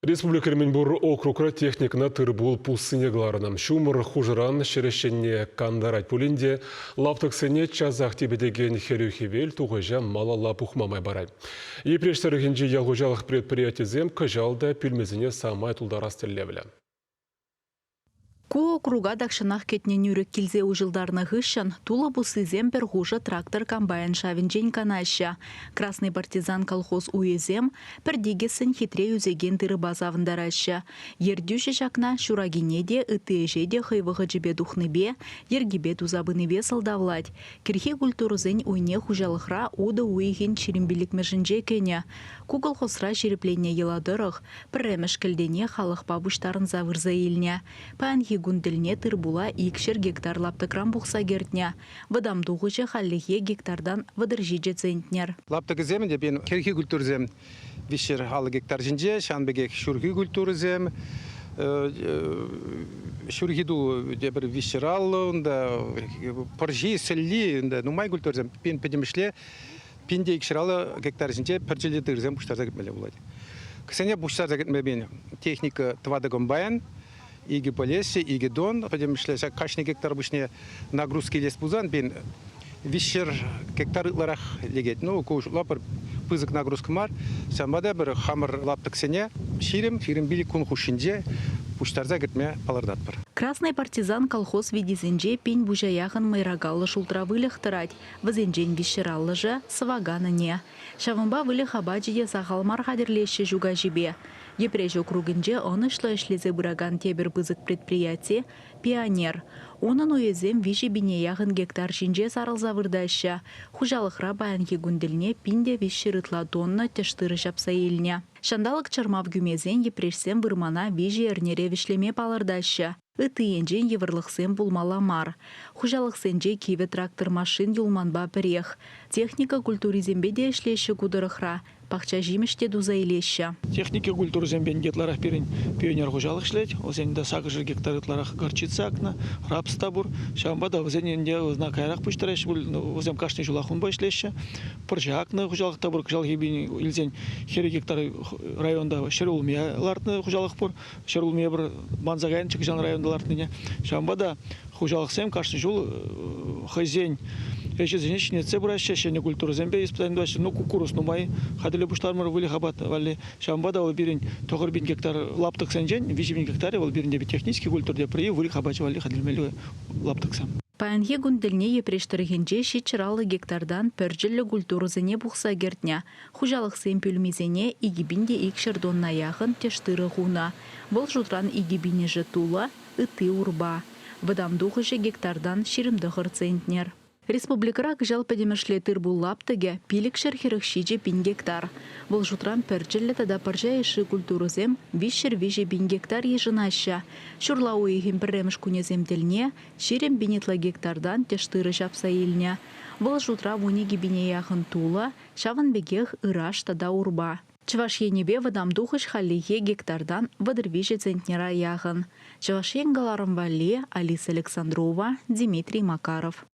Республика Эрменбур округра техникна тырбул пулсынегларынан шумыр хужыран шерешенне кандарать пулинде лаптықсыне чазақ тебедеген херюхевел туғыжа малала пухмамай барай. Епрештәрігінже ялғужалық предприятизем кыжалда пілмезіне самай тұлдар астеллевілі. Ку округа дақшынақ кетне нүрік келзе ұжылдарны ғышын, тулы бұсызем бір ғужы трактор комбайн шавинжен канаща. Красный партизан колхоз уезем, бір дегесін хитре үзеген тыры базавындараща. Ердюші жақна шурагенеде, үтежеде хайвығы жібе дұхныбе, ергебе тузабыныбе сылдавлать. Кірхи культурызен уйне хужалықра уды уйген чиримбілік межінже кене. Ку колхозра жереплене еладырық, пірремеш кілдене халық бабуштарын завырза еліне. Гунделне тырбула 2 гектар лаптыкрам бұқса кертне. Вадам дуғычы халлихе гектардан вадыржиджет центнер. Лаптык земде бен керхи культурзем вишер халы гектар жинже, шанбеге шурхи культурзем, шурхиду дебір вишер аллы, поржи, селли, нумай культурзем, пен педемішле, пенде икширалы гектар жинже перчелі тырзем бұштарза кетмелі болады. Ксене бұштарза кетмелі бен техника твады комбайн, иги полесе, иги дон, потому что каждый гектар обычно нагрузки лес пузан, бен вишер гектар ларах легет. Ну, коуш лапар пызык нагрузка мар, самада бір хамыр лаптык сене, ширим били кун хушинже, пуштарза гетме палардат бар. Красный партизан колхоз видизенже пень бужаяхын майрагалы шултра вылехтырать, вазенжен вишераллы же свагана не. Шавымба вылех абаджиде сахалмар хадерлеші жуга жибе. Епреж округінже онышлы эшлезе бұраган тебір бызык предприятие «Пионер». Онын уезем виші бинеяғын гектар жинже сарылза вырдаща. Хужалықра баянки гүнделіне пинде виші рытла тонна тештыры жапса еліне. Шандалық чармав гүмезен епрешсен вырмана вижі әрнере вишлеме палырдаща. Үтіенжен евырлықсен булмаламар. Хужалықсенже киве трактор машин юлманба бірех. Техника культуризембе де ішлеші кудырықра. Пақча жиміште дуза илеща. Техника культуризембе детларах перен пионер хужалық шлет. Озенде сақыжыр гектарытларах горчица акна, рапс табур. Шамбада озенде знакайрақ пұштараш, озем кашны жулахун байшлеща. Пыржа акна хужалық табур, кыжал хебин илзен хері гектары районда шерулмия лартны хужалық пұр. Шерулмия бір манзагайын чекжан районда лартныне. Шамбада хужалық сем кашны жул хазень. Ещезенечне цебраща, шене культура зембе испытание, ну кукурус, ну май, ходили буштармар выли хабат, вали шамбада валбирин, тохорбин гектар лаптык сенжен, 8 гектаре валбирин деби технический культур де при выли хабат вали ходили мелю лаптык сам. Паянге гүнделне епрештірігенже шетчыралы гектардан пөрджілі культурызыне бұқса гертня. Хужалық сэмпюлмизене игибинде икшердонна яғын тештыры ғуна. Бұл жұтран игибине жытула, ыты урба. Вадамдуғы же гектардан ширымдығыр центнер. Республикара кыжал пәдемішле тырбул лаптыге пилік шерхерықшиже 1000 гектар. Бұл жұтран пәрчілі тада паржа еші культурызем 5-5 bin гектар ежінаща. Шурла уйхим бірреміш күнезем тіліне, шерем бинетла гектардан тештыры жапса еліне. Бұл жұтра вунеги бине яғын тула, шавын бегех ыраш тада урба. Чывашенебе вадамдухыш халлихе гектардан вадырвиже центнера яғын. Чывашен галарым вале Алиса Александрова, Дмитрий Макаров.